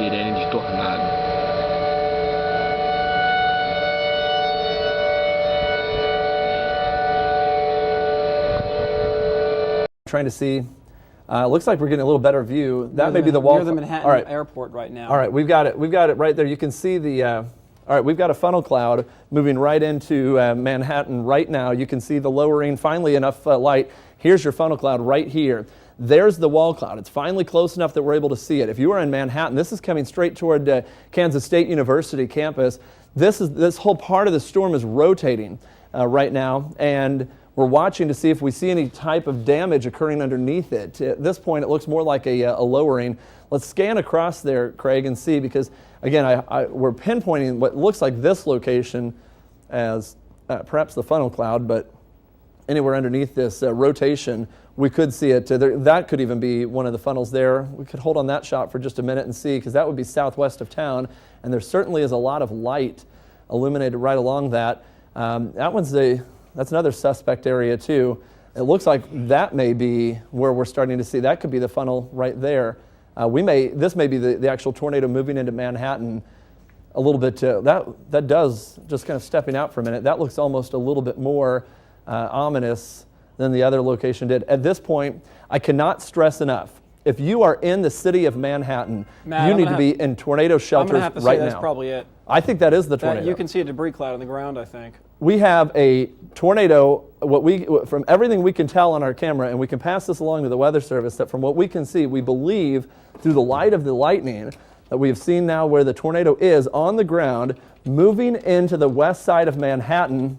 sirene de tornado. Trying to see. Looks like we're getting a little better view. That may be the wall. Near the Manhattan airport right now. All right, we've got it. We've got it right there. You can see the. All right, we've got a funnel cloud moving right into Manhattan right now. You can see the lowering. Finally, enough light. Here's your funnel cloud right here. There's the wall cloud. It's finally close enough that we're able to see it. If you are in Manhattan, this is coming straight toward Kansas State University campus. This whole part of the storm is rotating right now, and we're watching to see if we see any type of damage occurring underneath it. At this point, it looks more like a lowering. Let's scan across there, Craig, and see, because again, we're pinpointing what looks like this location as perhaps the funnel cloud, but anywhere underneath this rotation, we could see it. That could even be one of the funnels there. We could hold on that shot for just a minute and see, because that would be southwest of town, and there certainly is a lot of light illuminated right along that. That's another suspect area too. It looks like that may be where we're starting to see. That could be the funnel right there. This may be the actual tornado moving into Manhattan a little bit. That does, just kind of stepping out for a minute, that looks almost a little bit more ominous than the other location did. At this point, I cannot stress enough, if you are in the city of Manhattan, Matt, you need to be in tornado shelters I'm have to right say now. That's probably it. I think that is the tornado. You can see a debris cloud on the ground, I think. We have a tornado, from everything we can tell on our camera, and we can pass this along to the Weather Service, that from what we can see, we believe through the light of the lightning that we have seen now where the tornado is on the ground, moving into the west side of Manhattan.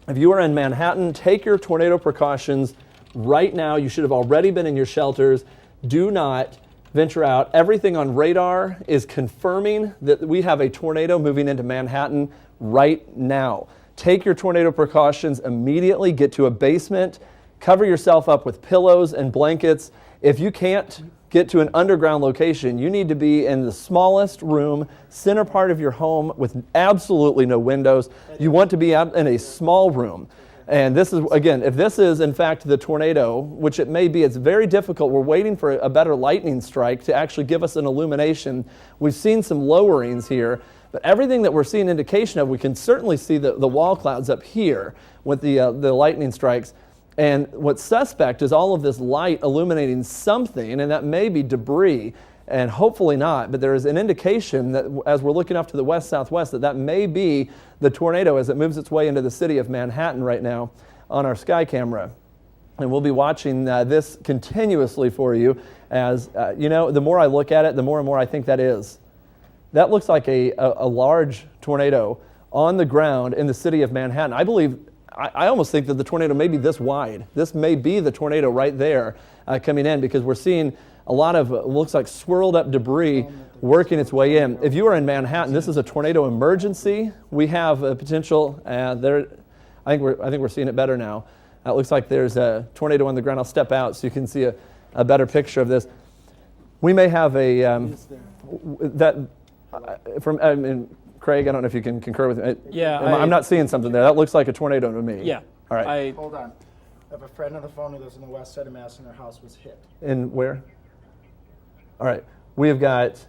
If you are in Manhattan, take your tornado precautions right now. You should have already been in your shelters. Do not venture out. Everything on radar is confirming that we have a tornado moving into Manhattan right now. Take your tornado precautions immediately. Get to a basement. Cover yourself up with pillows and blankets. If you can't get to an underground location, you need to be in the smallest room, center part of your home with absolutely no windows. You want to be in a small room. And this is, again, if this is in fact the tornado, which it may be, it's very difficult. We're waiting for a better lightning strike to actually give us an illumination. We've seen some lowerings here, but everything that we're seeing indication of, we can certainly see the wall clouds up here with the lightning strikes. And what's suspect is all of this light illuminating something, and that may be debris, and hopefully not, but there is an indication that as we're looking off to the west-southwest that may be the tornado as it moves its way into the city of Manhattan right now on our sky camera. And we'll be watching this continuously for you as, the more I look at it, the more and more I think that is. That looks like a large tornado on the ground in the city of Manhattan. I almost think that the tornado may be this wide. This may be the tornado right there coming in, because we're seeing a lot of, looks like swirled up debris working its way in. If you are in Manhattan, this is a tornado emergency. We have a potential there. I think we're seeing it better now. It looks like there's a tornado on the ground. I'll step out so you can see a better picture of this. We may have Craig, I don't know if you can concur with me. Yeah, I'm not seeing something there. That looks like a tornado to me. Yeah. All right. Hold on. I have a friend on the phone who lives on the west side of Mass, and their house was hit. In where? All right. We've got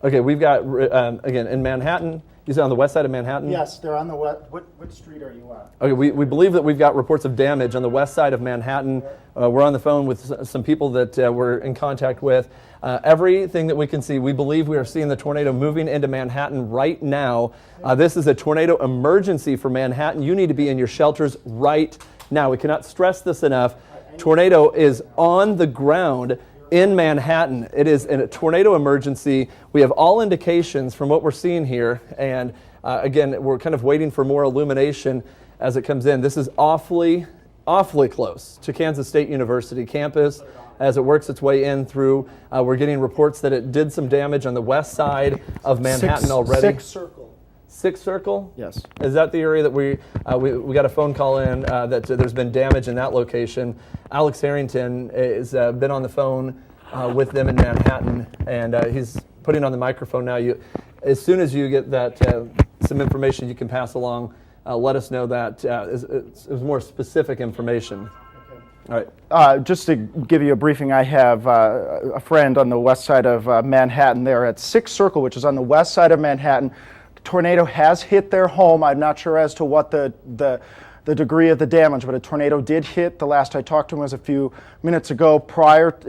again, in Manhattan. You said on the west side of Manhattan? Yes, they're on the west. What street are you on? Okay, we believe that we've got reports of damage on the west side of Manhattan. We're on the phone with some people that we're in contact with. Everything that we can see, we believe we are seeing the tornado moving into Manhattan right now. This is a tornado emergency for Manhattan. You need to be in your shelters right now. We cannot stress this enough. Tornado is on the ground in Manhattan. It is a tornado emergency. We have all indications from what we're seeing here, and again, we're kind of waiting for more illumination as it comes in. This is awfully close to Kansas State University campus as it works its way in through. We're getting reports that it did some damage on the west side of Manhattan already. Sixth Circle? Yes. Is that the area that we got a phone call in that there's been damage in that location? Alex Harrington has been on the phone with them in Manhattan, and he's putting on the microphone now. As soon as you get that some information you can pass along, let us know that it was more specific information. All right. Just to give you a briefing, I have a friend on the west side of Manhattan. They're at 6th Circle, which is on the west side of Manhattan. The tornado has hit their home. I'm not sure as to what the degree of the damage, but a tornado did hit. The last I talked to him was a few minutes ago.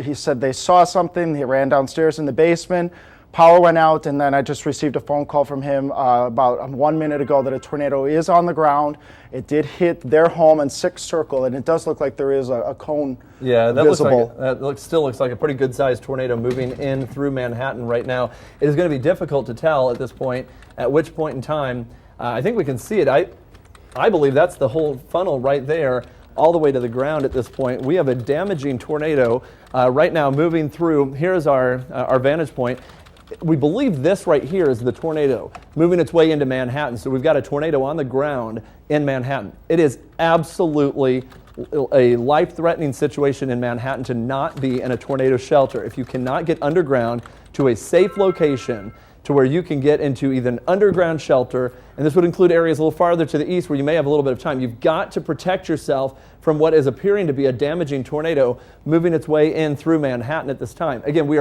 He said they saw something. He ran downstairs in the basement. Power went out, and then I just received a phone call from him about 1 minute ago that a tornado is on the ground. It did hit their home in 6th Circle, and it does look like there is a cone visible. Still looks like a pretty good-sized tornado moving in through Manhattan right now. It is going to be difficult to tell at this point at which point in time. I think we can see it. I believe that's the whole funnel right there, all the way to the ground at this point. We have a damaging tornado right now moving through. Here's our vantage point. We believe this right here is the tornado moving its way into Manhattan. So we've got a tornado on the ground in Manhattan. It is absolutely a life-threatening situation in Manhattan to not be in a tornado shelter. If you cannot get underground to a safe location to where you can get into either an underground shelter, and this would include areas a little farther to the east where you may have a little bit of time, you've got to protect yourself from what is appearing to be a damaging tornado moving its way in through Manhattan at this time. Again,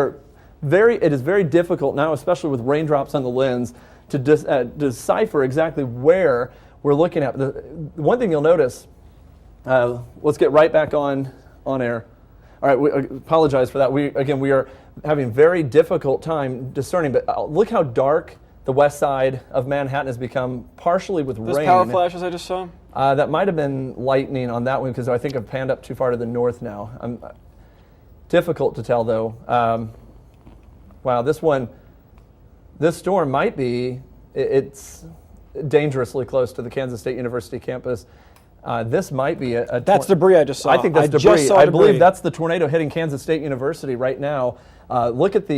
it is very difficult now, especially with raindrops on the lens, to decipher exactly where we're looking at. The one thing you'll notice, let's get right back on air. All right, we apologize for that. We are having very difficult time discerning, but look how dark the west side of Manhattan has become, partially with rain. Those power flashes I just saw? That might have been lightning on that one, because I think I've panned up too far to the north now. Difficult to tell, though. Wow, this storm might be, it's dangerously close to the Kansas State University campus. This might be That's debris I just saw. I think that's debris. I believe that's the tornado hitting Kansas State University right now. Look at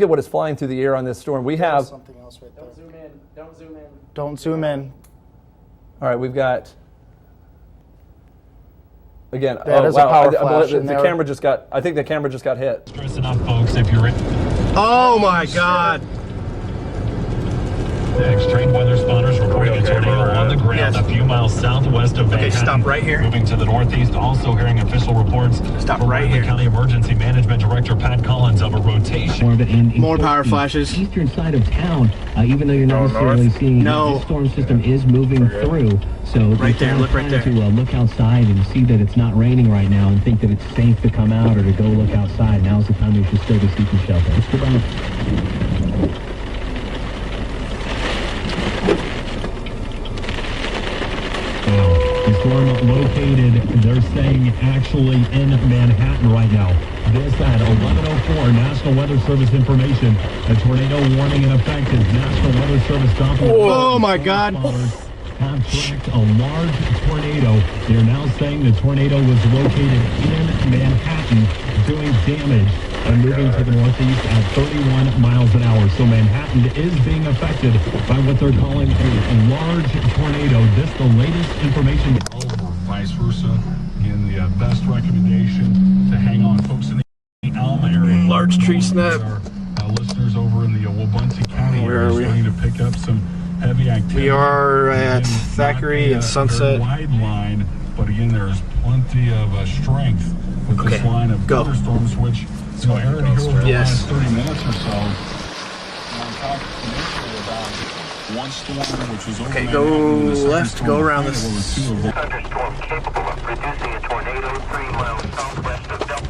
what is flying through the air on this storm. We have something else right there. Don't zoom in. Don't zoom in. Don't zoom in. All right, we've got. Again, That is a power flash in there. I think the camera just got hit. Stress enough, folks, if you're in. Oh my God! Extreme weather spotters reporting a tornado on the ground a few miles southwest of Manhattan. Okay, stop right here. Moving to the northeast, also hearing official reports. Stop from right Riley here. County Emergency Management Director Pat Collins of a rotation. More power flashes. Eastern side of town, even though you're not necessarily seeing No. the storm system is moving through. So Right there, look right there. To look outside and see that it's not raining right now and think that it's safe to come out or to go look outside. Now's the time you should still be seeking shelter. Let's go back. The storm located, they're saying, actually in Manhattan right now. This at 11:04, National Weather Service information. A tornado warning in effect as National Weather Service documents. Oh my God. Have tracked a large tornado. They're now saying the tornado was located in Manhattan, doing damage and moving to the northeast at 31 miles an hour. So Manhattan is being affected by what they're calling a large tornado. This the latest information. Or vice versa. Again, the best recommendation to hang on, folks in the Alma area. Large tree snap. Our listeners over in the Wabunsee County Where area are we? starting to pick up some heavy activity. We are at Again, Thackeray not and a Sunset. very wide line, but again, there's plenty of strength with this Okay, line of go. thunderstorms, which, Aaron, here over the Yes. last 30 minutes or so, I'm talking initially about one storm, which was over Okay, Manhattan, go and the second left, storm go around kind of this. over two of them. Thunderstorm capable of producing a tornado 3 miles southwest of Delta.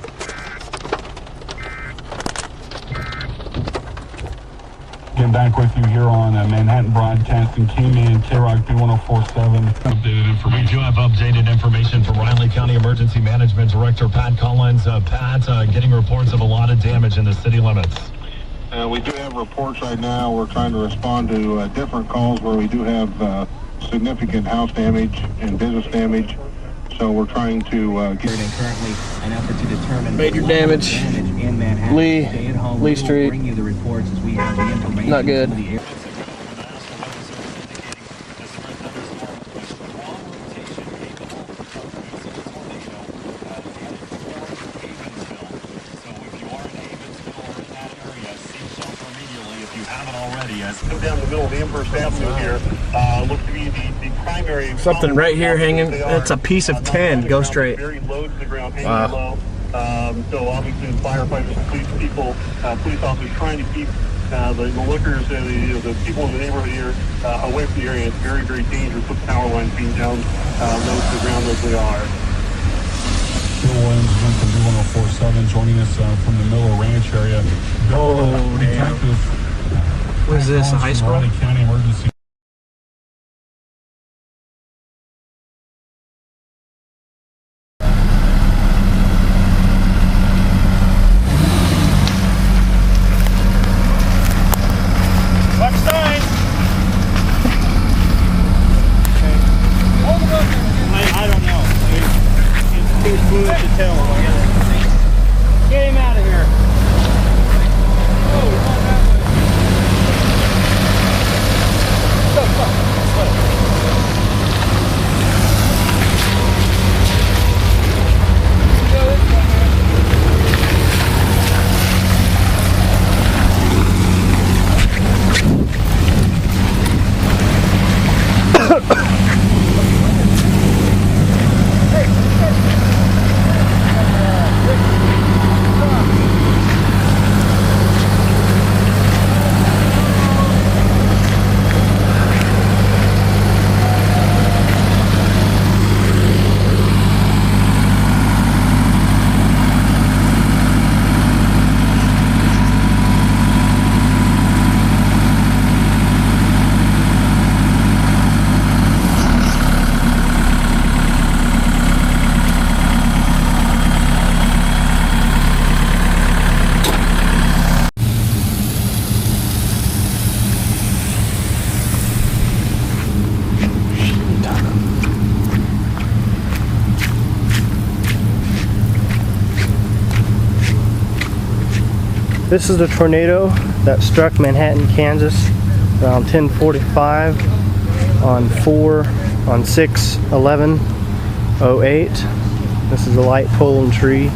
Get back with you here on Manhattan Broadcasting, K-Man, K-Rock B1047. Updated information. We do have updated information from Riley County Emergency Management Director Pat Collins. Pat, getting reports of a lot of damage in the city limits. We do have reports right now. We're trying to respond to different calls where we do have significant house damage and business damage. So we're trying to get... Currently, an effort to determine Major the level of damage. in Manhattan. Lee- Stay at home. Lee We will Street. Bring you the reports as we have the information. Not good. from the air. already. Come down the middle of Amherst Avenue here. Looks to be the primary. Something right here hanging. It's a piece of tin. Go straight. Very low to the ground, hanging low. So obviously the firefighters, police people, police officers trying to keep the lookers and the people in the neighborhood here away from the area. It's very, very dangerous with power lines being down low to the ground as they are. Bill Williams again from B1047 joining us from the Miller Ranch area. Oh, damn. What is this, a high school? Raleigh County Emergency. I don't know. He's fluid to tell. Get him out of here. This is the tornado that struck Manhattan, Kansas around 10:45 on 6/11/08. This is a light pole and tree.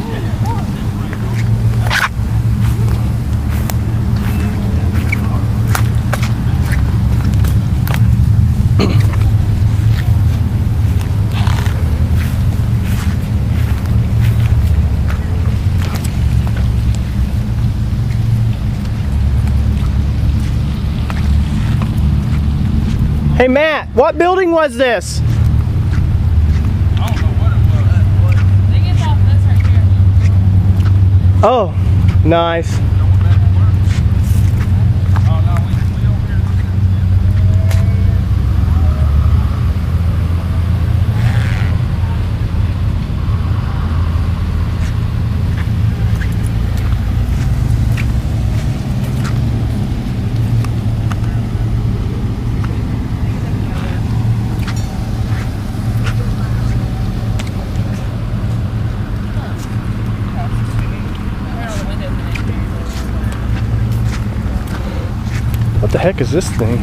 Hey Matt, what building was this? I don't know what it was. I think it's off this right here. Oh, nice. What the heck is this thing?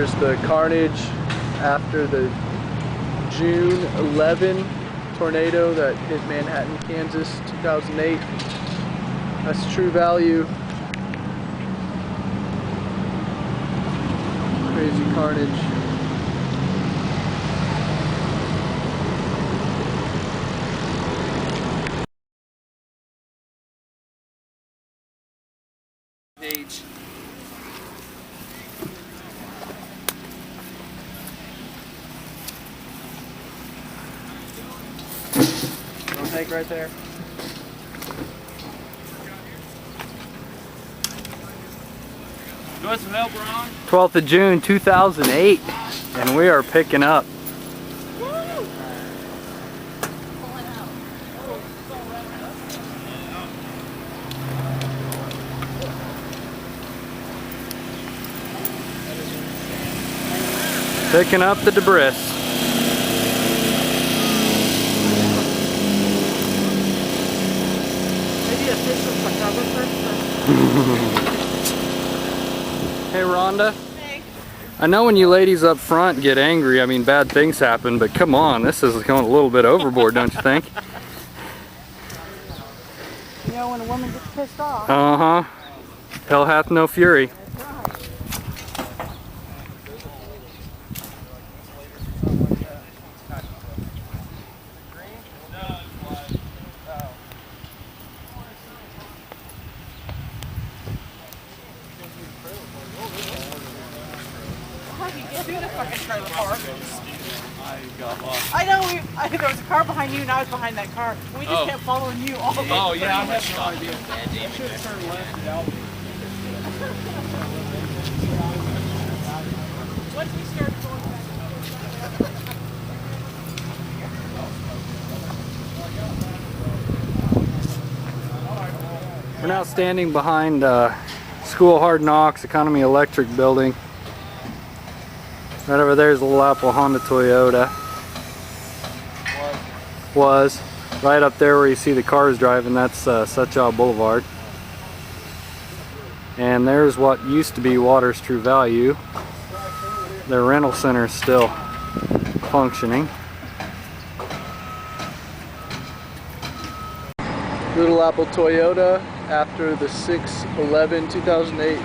just the carnage after the June 11 tornado that hit Manhattan, Kansas, 2008. That's true value. Crazy carnage. Page. Don't take right there. You want some help, Ron? 12th of June 2008, and we are picking up. Picking up the debris. Maybe a fish with photographer. Hey Rhonda. Hey. I know when you ladies up front get angry, I mean bad things happen, but come on, this is going a little bit overboard, don't you think? You know when a woman gets pissed off. Uh-huh. Hell hath no fury. I know, there was a car behind you and I was behind that car. We just kept following you all the way. Oh yeah, I have no idea. I should have turned left and out. Once we started going back. We're now standing behind School Hard Knocks Economy Electric building. Right over there is a little Apple Honda Toyota. Was. Right up there where you see the cars driving, that's Sutjaw Boulevard. And there's what used to be Water's True Value. Their rental center is still functioning. Little Apple Toyota after the 6/11/2008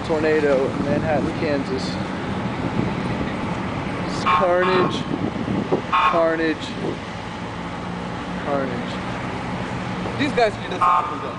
tornado in Manhattan, Kansas. It's carnage, carnage, carnage. These guys need us to go.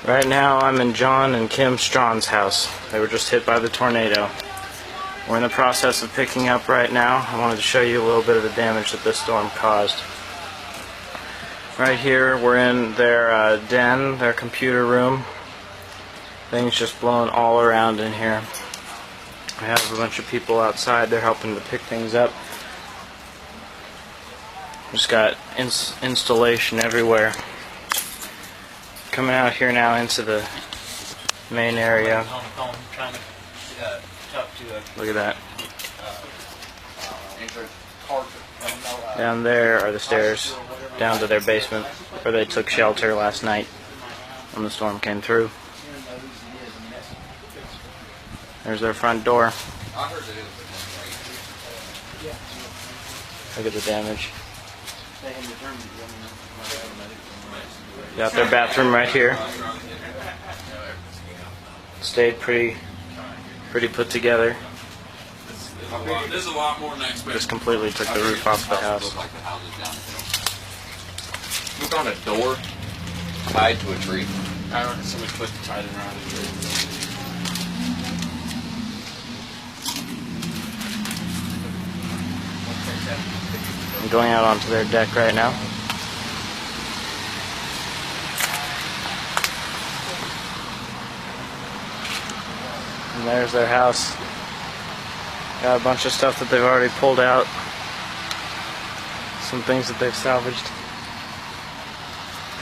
Right now I'm in John and Kim Strawn's house. They were just hit by the tornado. We're in the process of picking up right now. I wanted to show you a little bit of the damage that this storm caused. Right here we're in their den, their computer room. Things just blowing all around in here. We have a bunch of people outside. They're helping to pick things up. Just got installation everywhere. Coming out here now into the main area. Look at that. Down there are the stairs down to their basement where they took shelter last night when the storm came through. There's their front door. Look at the damage. Got their bathroom right here. Stayed pretty put together. There's a lot more than I expected. Just completely took the roof off the house. We found a door tied to a tree. I reckon somebody put it tied around a tree. I'm going out onto their deck right now. And there's their house. Got a bunch of stuff that they've already pulled out. Some things that they've salvaged.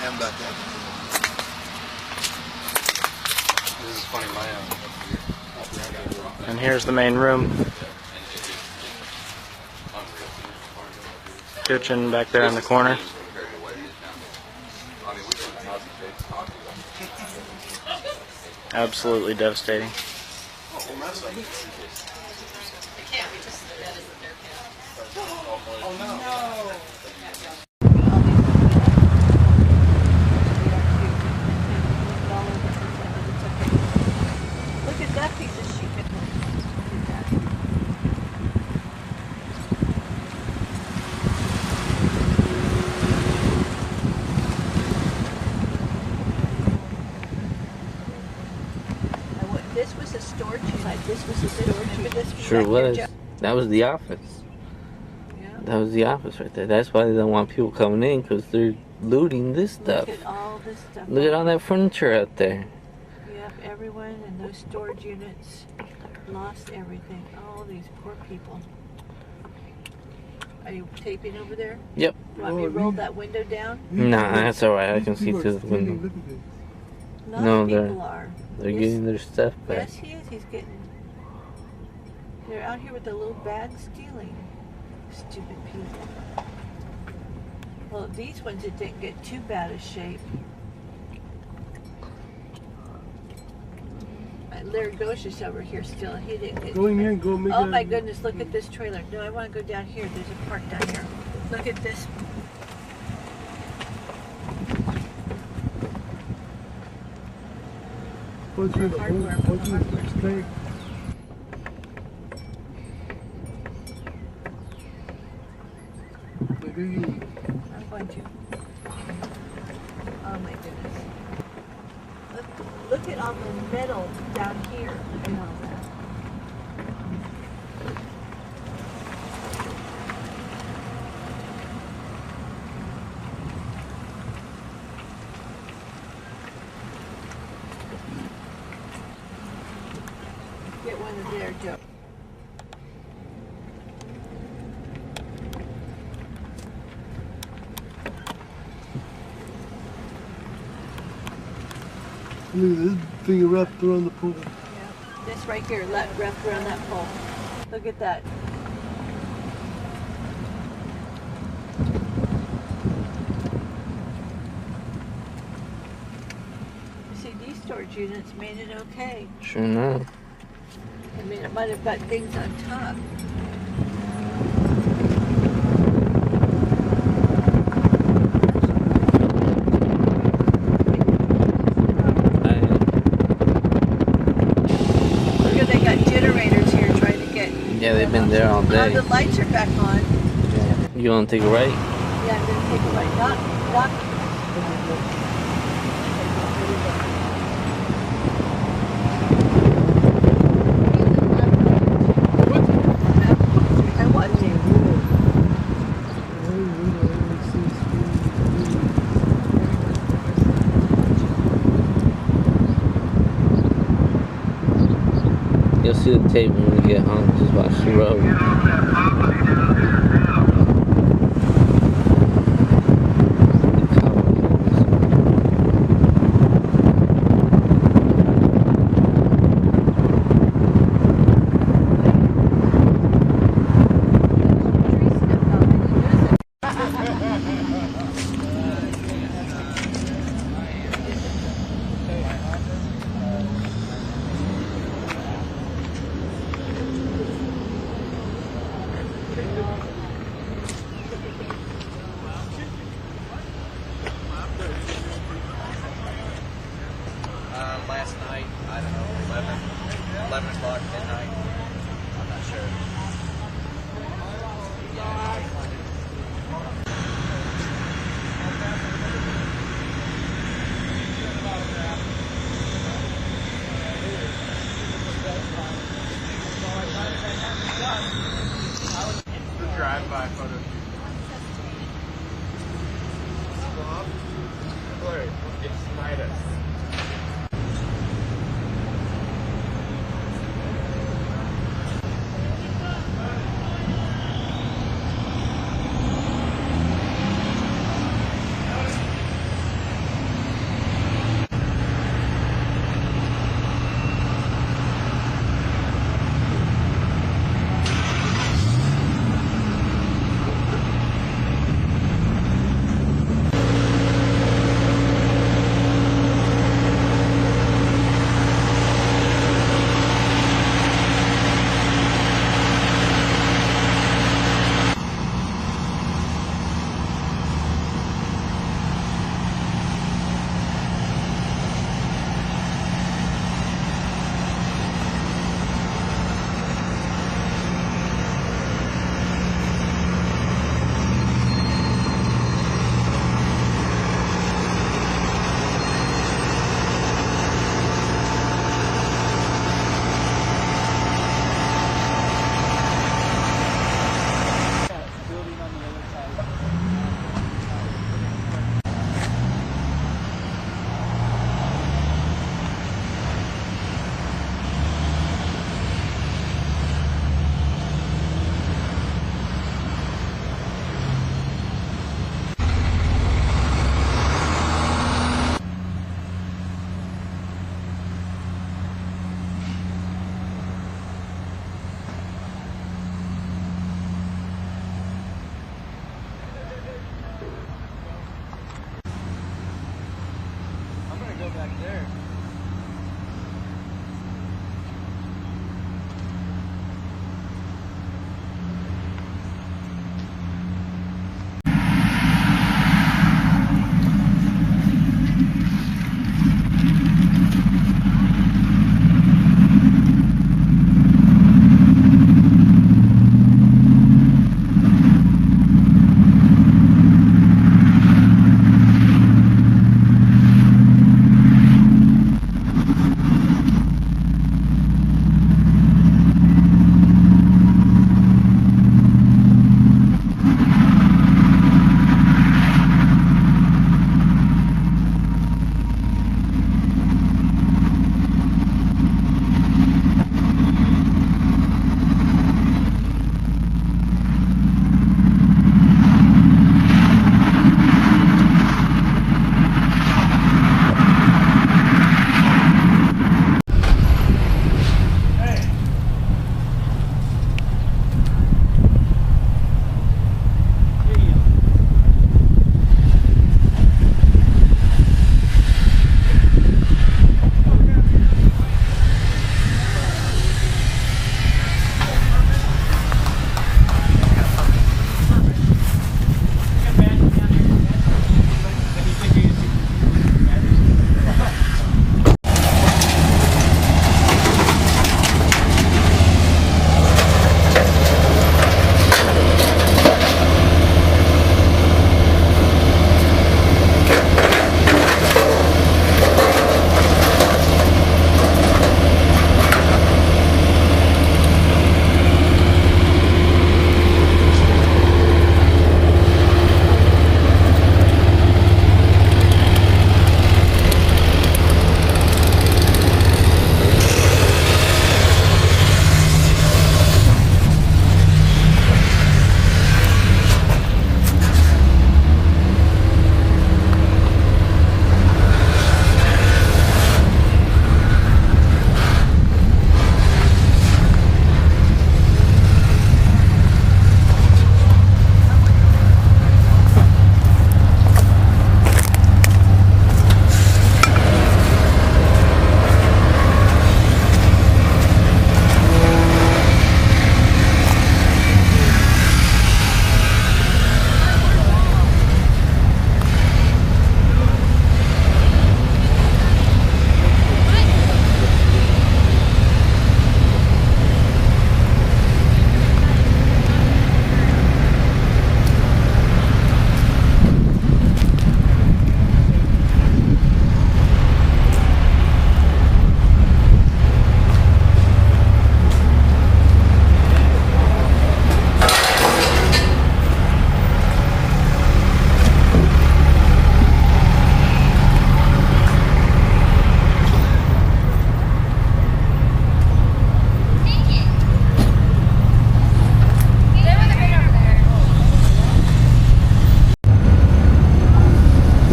And back up. This is funny, And here's the main room. Kitchen back there in the corner. Absolutely devastating. Look at that piece of sheet. This was a storage unit. This was a storage unit. Sure was. That was the office. Yeah. That was the office right there. That's why they don't want people coming in, because they're looting this stuff. Look at all this stuff. Look at all that furniture out there. Yep, everyone in those storage units lost everything. All these poor people. Are you taping over there? Yep. You want me to roll that window down? Nah, that's alright. I can see through the window. No, people are. They're getting their stuff back. Yes, he is. He's getting... They're out here with the little bags stealing. Stupid people. Well, these ones, it didn't get too bad a shape. Larry Ghosh is over here still. He didn't get... Go in here and go make Oh my goodness, look at this trailer. No, I want to go down here. There's a park down here. Look at this. What's your hardware? What's your stake? I'm going to. Oh my goodness. Look at all the metal down here and all that. Get one of there, Joe. Look at this thing wrapped around the pole. Yeah, this right here, wrapped around that pole. Look at that. You see, these storage units made it okay. Sure enough. I mean, it might have got things on top. Yeah, they've been there all day. The lights are back on. Yeah. You want to take a right? Yeah, I'm going to take a right. Not. You'll see the tape when we get home. Just watch the road. Last night, I don't know, 11 o'clock, midnight. I'm not sure. The drive-by photo. Glory, it's Midas. Back there.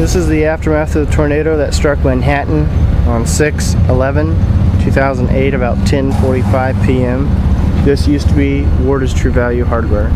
This is the aftermath of the tornado that struck Manhattan on 6/11/2008 about 10:45 p.m. This used to be Warda's True Value Hardware.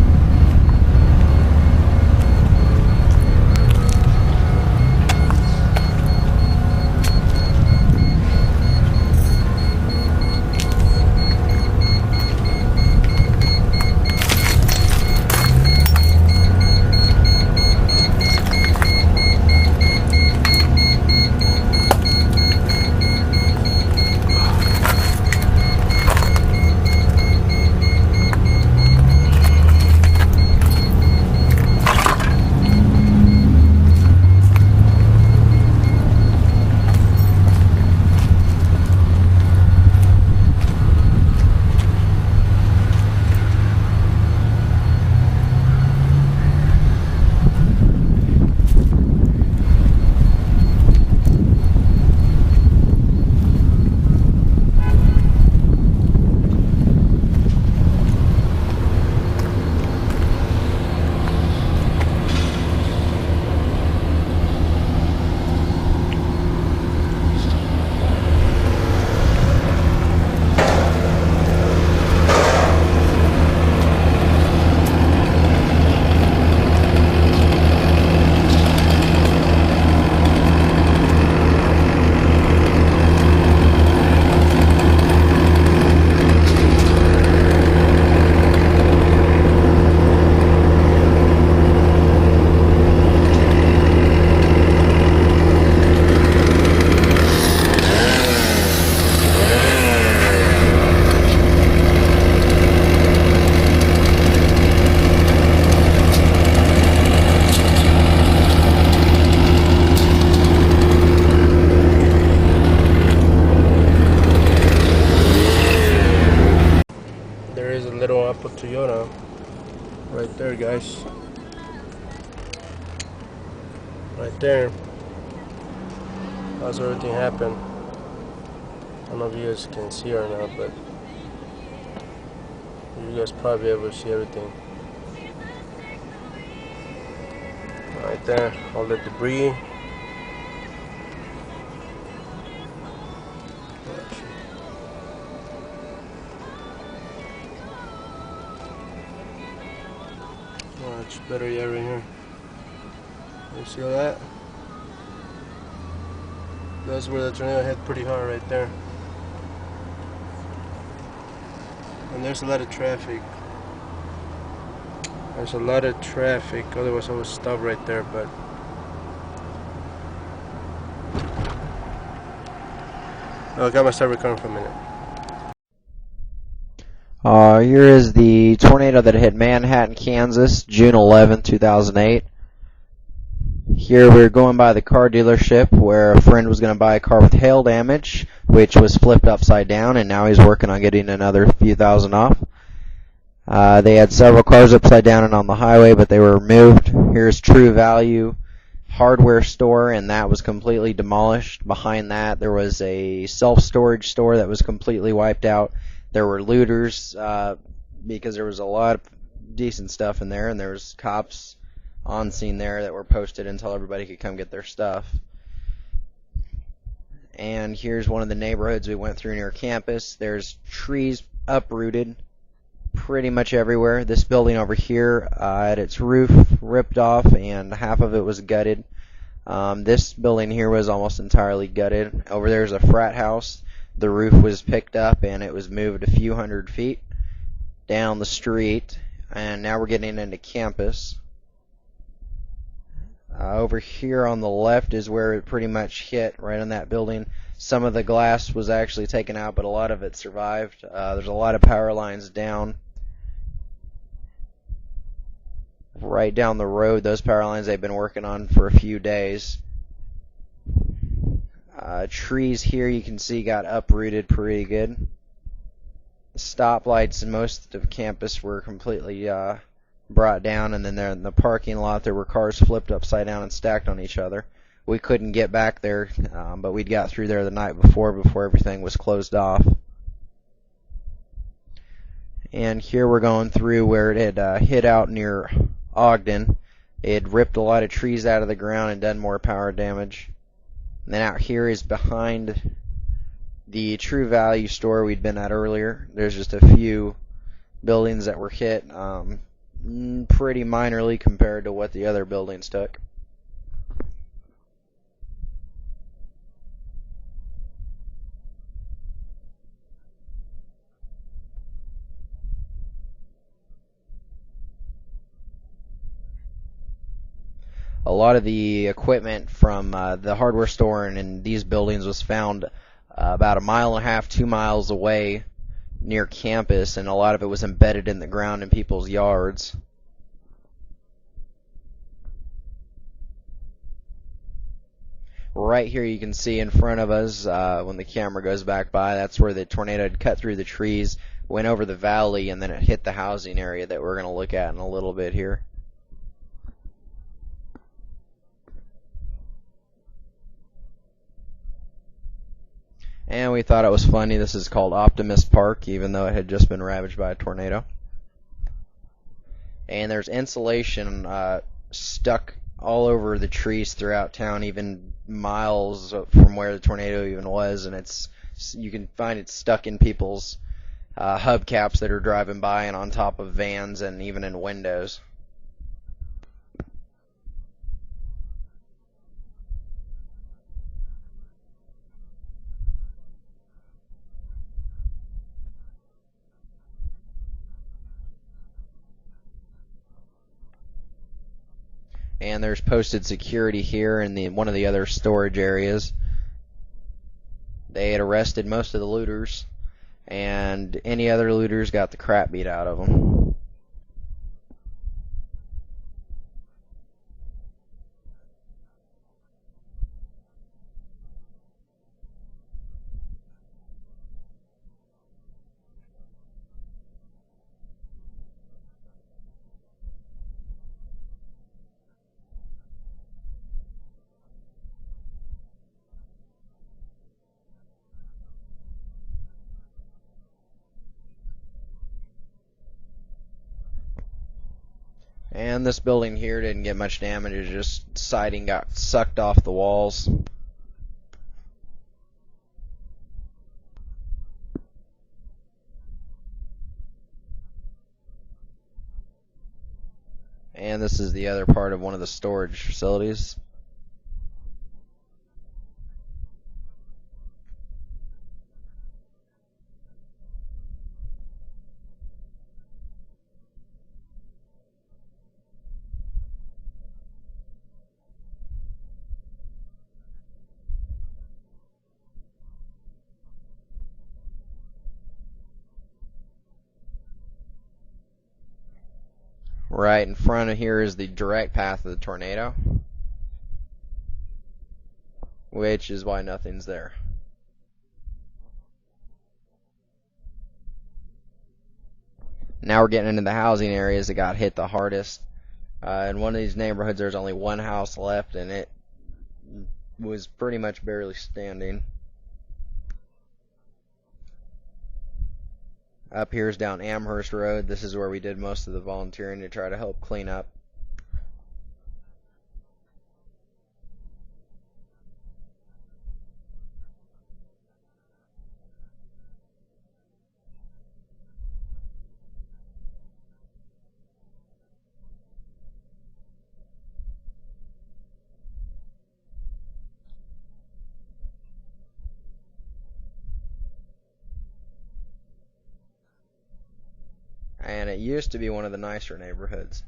Toyota right there, guys, right there. How's everything happen? I don't know if you guys can see or not, but you guys probably able to see everything right there, all the debris. Much better yet right here. You see all that? That's where the tornado hit pretty hard right there. And there's a lot of traffic. There's a lot of traffic, otherwise I would stop right there, but okay, I'm gonna start recording for a minute. Here is the tornado that hit Manhattan, Kansas, June 11, 2008. Here we're going by the car dealership where a friend was going to buy a car with hail damage, which was flipped upside down, and now he's working on getting another few thousand off. They had several cars upside down and on the highway, but they were removed. Here's True Value Hardware store, and that was completely demolished. Behind that there was a self-storage store that was completely wiped out. There were looters because there was a lot of decent stuff in there, and there was cops on scene there that were posted until everybody could come get their stuff. And here's one of the neighborhoods we went through near campus. There's trees uprooted pretty much everywhere. This building over here had its roof ripped off and half of it was gutted. This building here was almost entirely gutted. Over there's a frat house. The roof was picked up and it was moved a few hundred feet down the street, and now we're getting into campus. Over here on the left is where it pretty much hit, right on that building. Some of the glass was actually taken out, but a lot of it survived. There's a lot of power lines down. Right down the road, those power lines they've been working on for a few days. Trees here you can see got uprooted pretty good. The stoplights in most of campus were completely brought down, and then there in the parking lot there were cars flipped upside down and stacked on each other. We couldn't get back there, but we'd got through there the night before everything was closed off. And here we're going through where it had hit out near Ogden. It ripped a lot of trees out of the ground and done more power damage. And then out here is behind the True Value store we'd been at earlier. There's just a few buildings that were hit, pretty minorly compared to what the other buildings took. A lot of the equipment from the hardware store and in these buildings was found about 1.5 miles, 2 miles away near campus, and a lot of it was embedded in the ground in people's yards. Right here you can see in front of us, when the camera goes back by, that's where the tornado had cut through the trees, went over the valley, and then it hit the housing area that we're going to look at in a little bit here. And we thought it was funny. This is called Optimist Park, even though it had just been ravaged by a tornado. And there's insulation stuck all over the trees throughout town, even miles from where the tornado even was. And you can find it stuck in people's hubcaps that are driving by and on top of vans and even in windows. And there's posted security here in one of the other storage areas. They had arrested most of the looters, and any other looters got the crap beat out of them. And this building here didn't get much damage, it was just siding got sucked off the walls. And this is the other part of one of the storage facilities. Right in front of here is the direct path of the tornado, which is why nothing's there. Now we're getting into the housing areas that got hit the hardest. In one of these neighborhoods there's only one house left, and it was pretty much barely standing. Up here is down Amherst Road. This is where we did most of the volunteering to try to help clean up. And it used to be one of the nicer neighborhoods.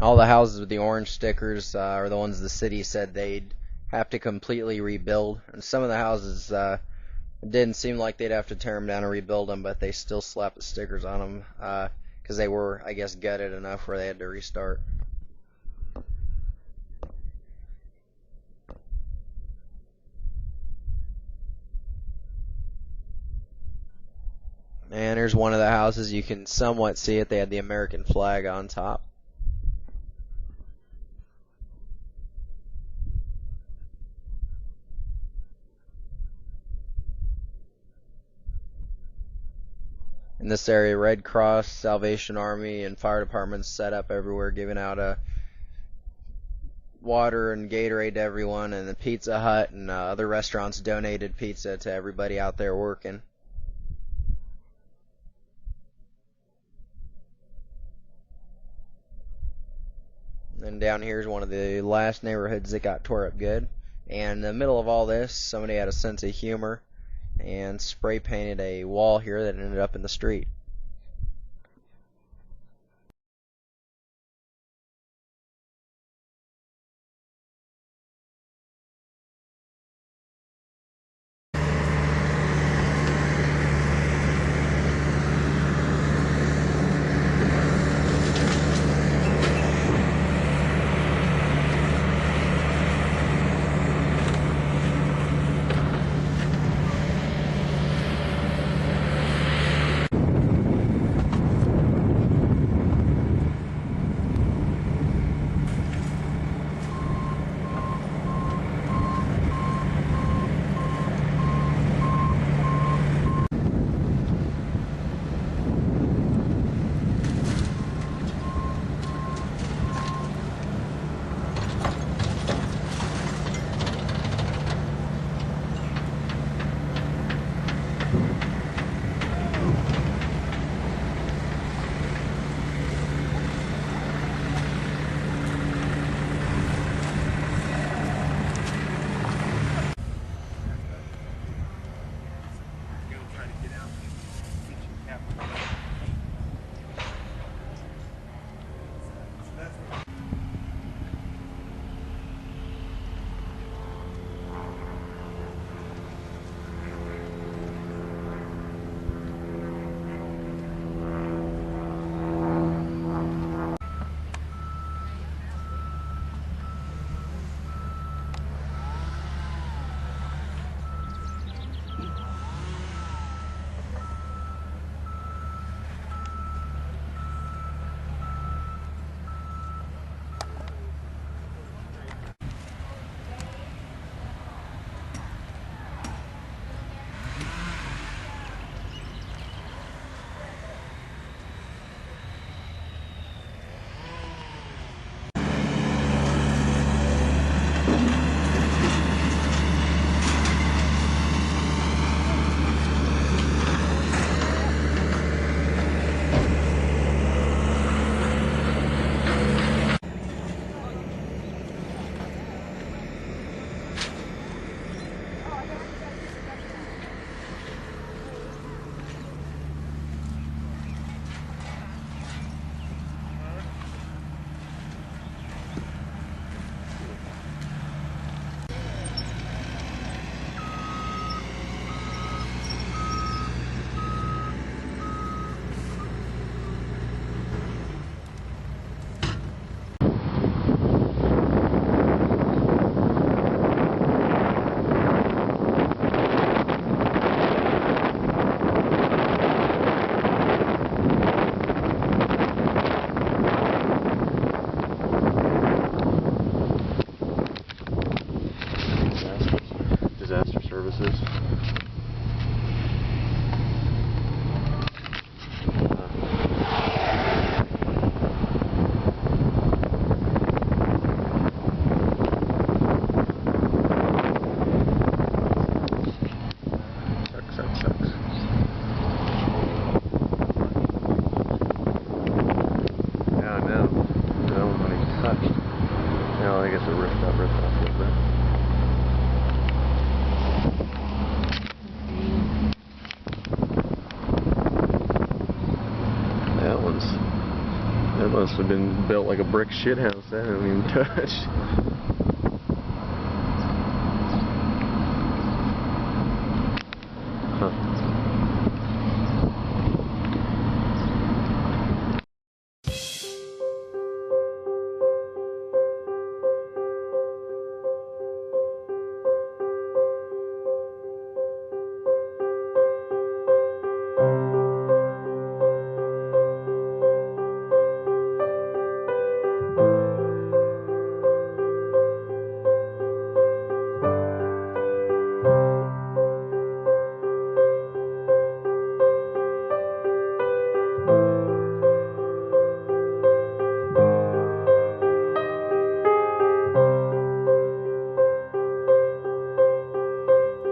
All the houses with the orange stickers are the ones the city said they'd have to completely rebuild. And some of the houses, it didn't seem like they'd have to tear them down and rebuild them, but they still slapped the stickers on them because they were, I guess, gutted enough where they had to restart. And here's one of the houses. You can somewhat see it. They had the American flag on top. In this area, Red Cross, Salvation Army, and fire departments set up everywhere, giving out water and Gatorade to everyone, and the Pizza Hut and other restaurants donated pizza to everybody out there working. And down here is one of the last neighborhoods that got tore up good. And in the middle of all this, somebody had a sense of humor and spray painted a wall here that ended up in the street. must have been built like a brick shithouse. That hasn't even touched.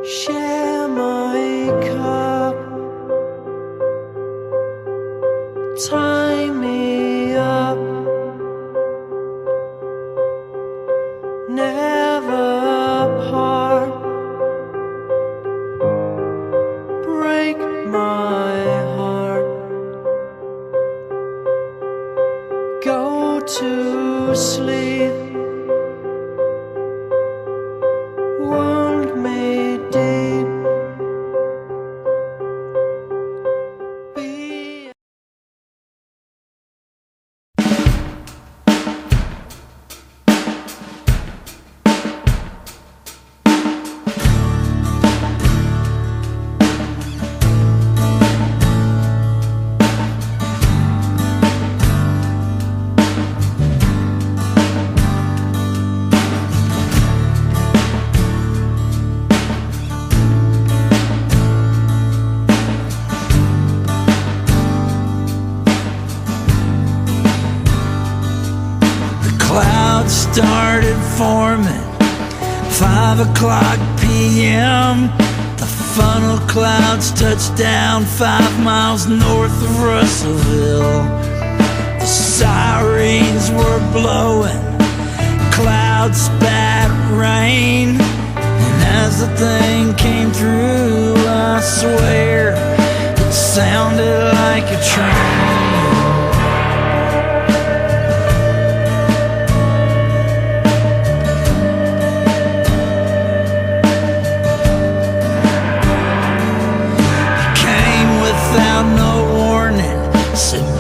Share my cup, tie me up, never part, break my heart, go to sleep, wound me deep. Clouds started forming 5 o'clock p.m. The funnel clouds touched down 5 miles north of Russellville. The sirens were blowing, clouds spat rain, and as the thing came through, I swear it sounded like a train.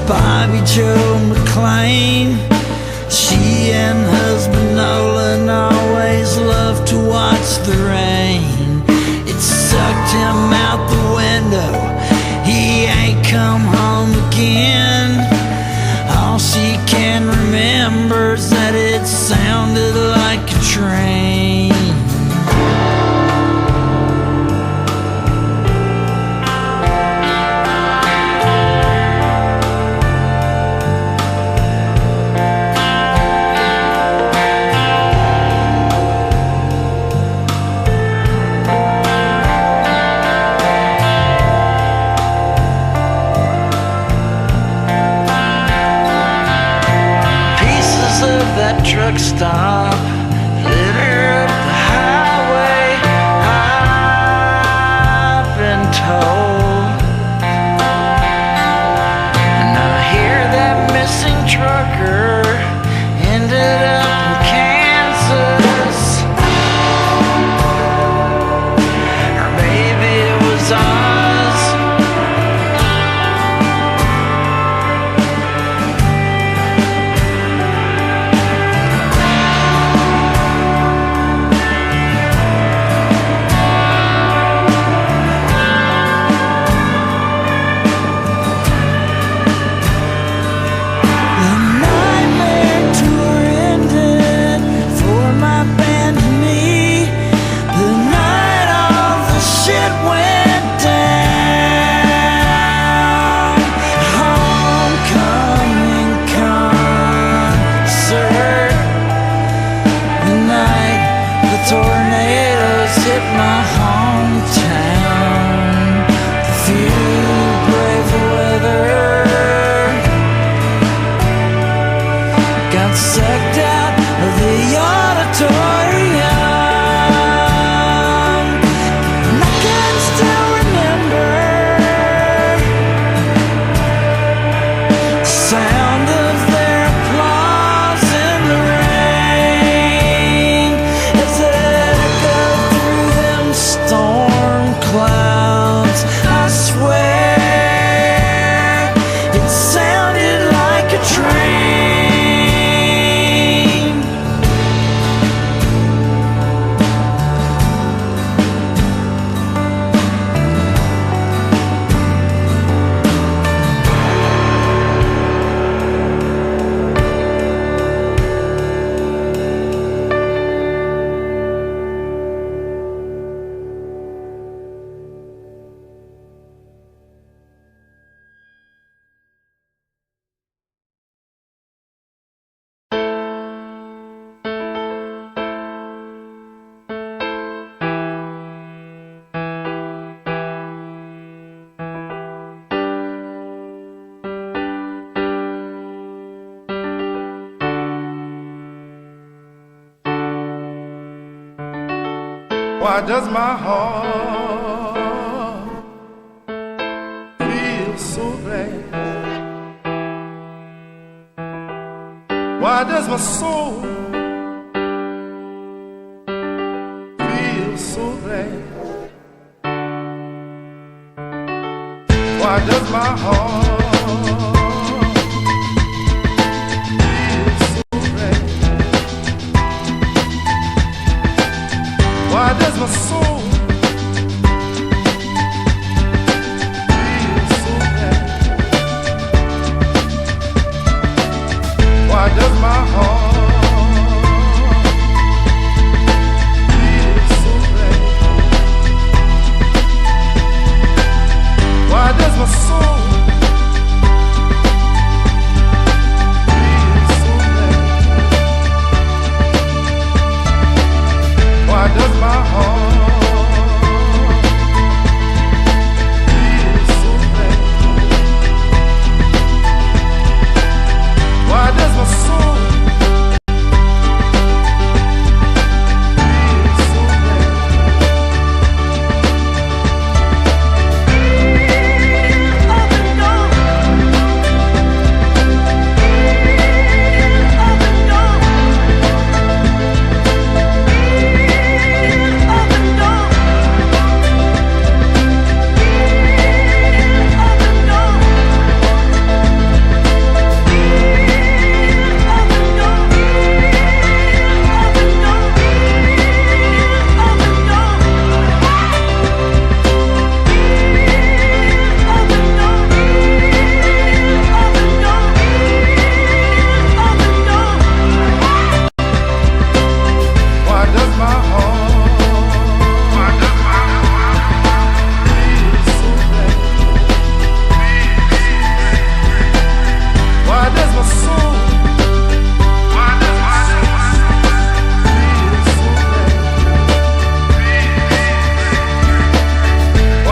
Bobby Joe McLean, she and husband Nolan always loved to watch the rain. It sucked him out the window, he ain't come home again. All she can remember is that it sounded like a train. Why does my heart feel so glad? Why does my soul feel so glad? Why does my heart feel so glad? Why does my soul feel so glad? Why does my heart feel so glad? Why does my soul feel so glad? Why does my heart feel so glad? Why does my soul feel so glad?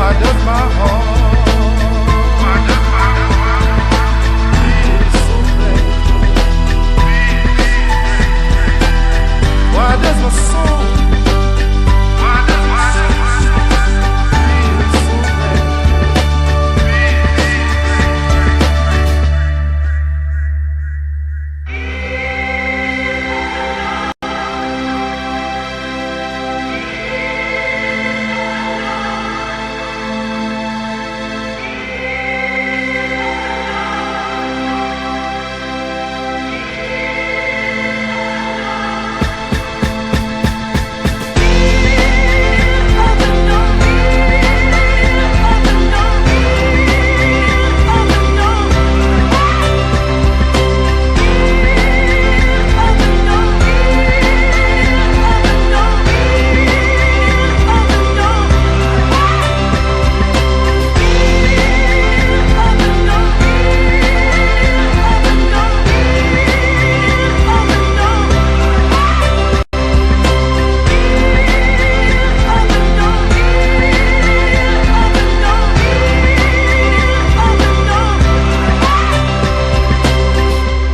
Why does my heart feel so glad? Why does my soul feel so glad? Why does my heart feel so glad? Why does my soul feel so glad?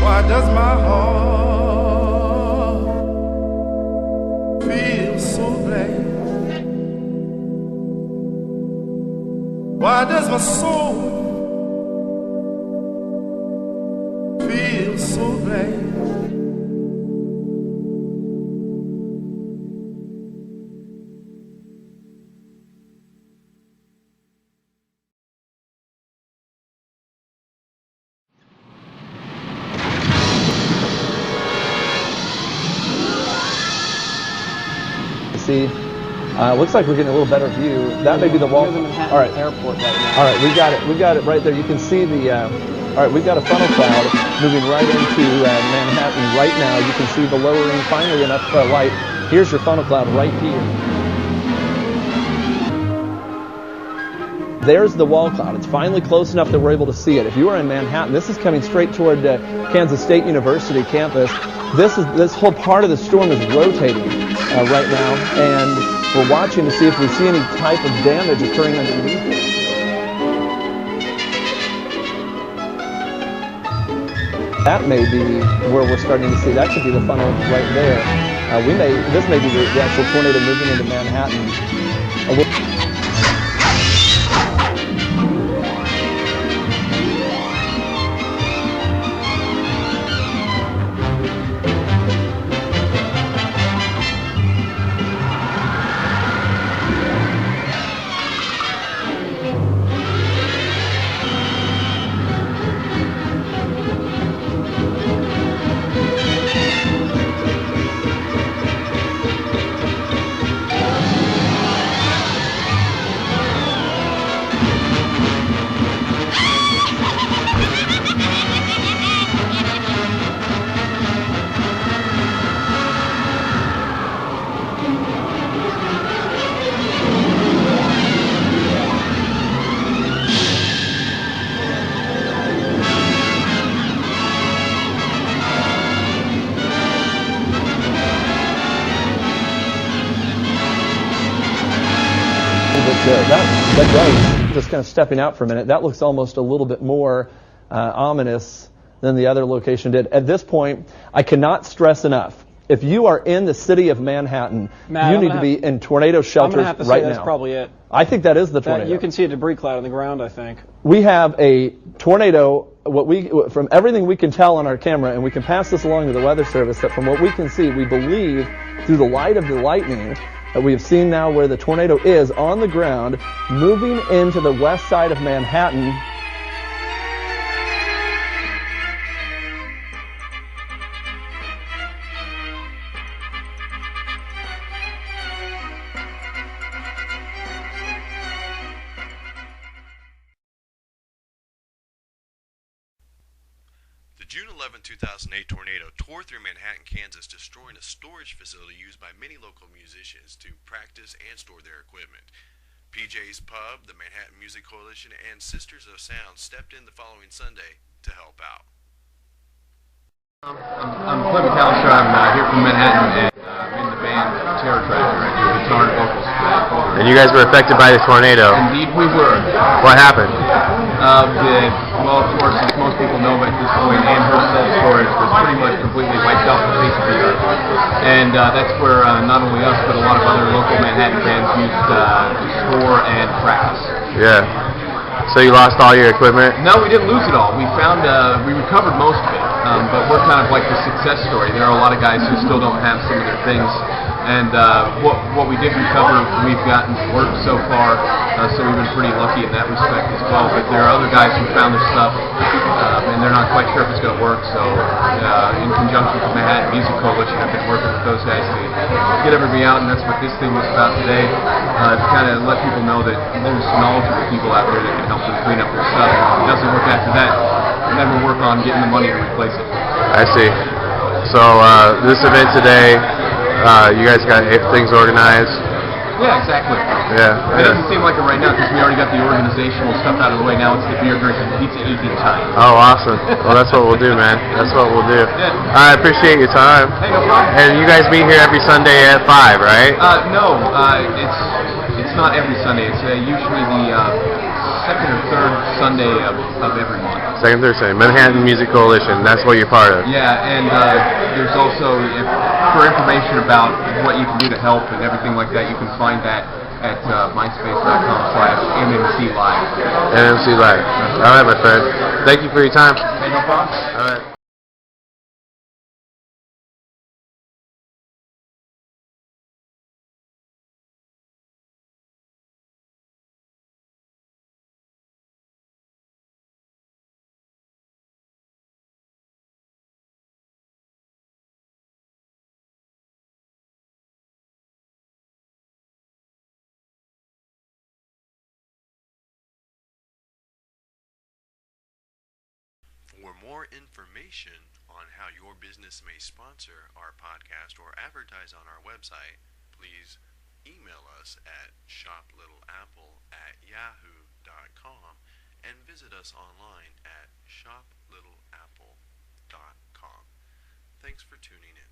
Why does my heart feel so glad? Why does my soul feel so glad? See, looks like we're getting a little better view. That may be the wall. All right. Airport right now. All right, we got it. We got it right there. You can see the. All right, we've got a funnel cloud moving right into Manhattan right now. You can see the lowering finally enough light. Here's your funnel cloud right here. There's the wall cloud. It's finally close enough that we're able to see it. If you are in Manhattan, this is coming straight toward Kansas State University campus. This whole part of the storm is rotating right now, and we're watching to see if we see any type of damage occurring underneath it. That may be where we're starting to see. That could be the funnel right there. This may be the actual tornado moving into Manhattan. That does, just kind of stepping out for a minute, that looks almost a little bit more ominous than the other location did. At this point, I cannot stress enough, if you are in the city of Manhattan, Matt, you need to be in tornado shelters I'm have to right say now. that's probably it. I think that is the tornado. You can see a debris cloud on the ground, I think. We have a tornado, from everything we can tell on our camera, and we can pass this along to the Weather Service, that from what we can see, we believe through the light of the lightning that we have seen now where the tornado is on the ground, moving into the west side of Manhattan. The June 11, 2008 tornado tore through Manhattan, Kansas, destroying a storage facility used by many local musicians to practice and store their equipment. PJ's Pub, the Manhattan Music Coalition, and Sisters of Sound stepped in the following Sunday to help out. I'm Clint McAllister. I'm here from Manhattan, and I'm in the band Terror Treasure. I do guitar and vocals. And you guys were affected by the tornado. Indeed we were. What happened? Well, of course, as most people know at this point, Amherst self-storage was pretty much completely wiped off the face of the earth. And that's where not only us, but a lot of other local Manhattan bands used to store and practice. Yeah. So you lost all your equipment? No, we didn't lose it all. We found, we recovered most of it. But we're kind of like the success story. There are a lot of guys who still don't have some of their things. And what we did recover, we've gotten to work so far, so we've been pretty lucky in that respect as well. But there are other guys who found their stuff, and they're not quite sure if it's going to work. So in conjunction with the Manhattan Music Coalition, I've been working with those guys to get everybody out, and that's what this thing was about today, to kind of let people know that there's knowledgeable people out there that can help them clean up their stuff. If it doesn't work after that, then we'll work on getting the money to replace it. I see. So this event today, you guys got things organized? Yeah, exactly. Yeah. It doesn't seem like it right now because we already got the organizational stuff out of the way. Now it's the beer drinking, pizza eating time. Oh, awesome. Well, that's what we'll do, man. That's what we'll do. Yeah. I appreciate your time. Hey, no problem. And you guys meet here every Sunday at 5, right? No, it's not every Sunday. It's usually the second or third Sunday of every month. Second, third Sunday. Manhattan Music Coalition. That's what you're part of. Yeah, and there's also, for information about what you can do to help and everything like that, you can find that at myspace.com/MMC Live. MMC Live. All right, my friend. Thank you for your time. Hey, no problem. All right. For more information on how your business may sponsor our podcast or advertise on our website, please email us at shoplittleapple@yahoo.com and visit us online at shoplittleapple.com. Thanks for tuning in.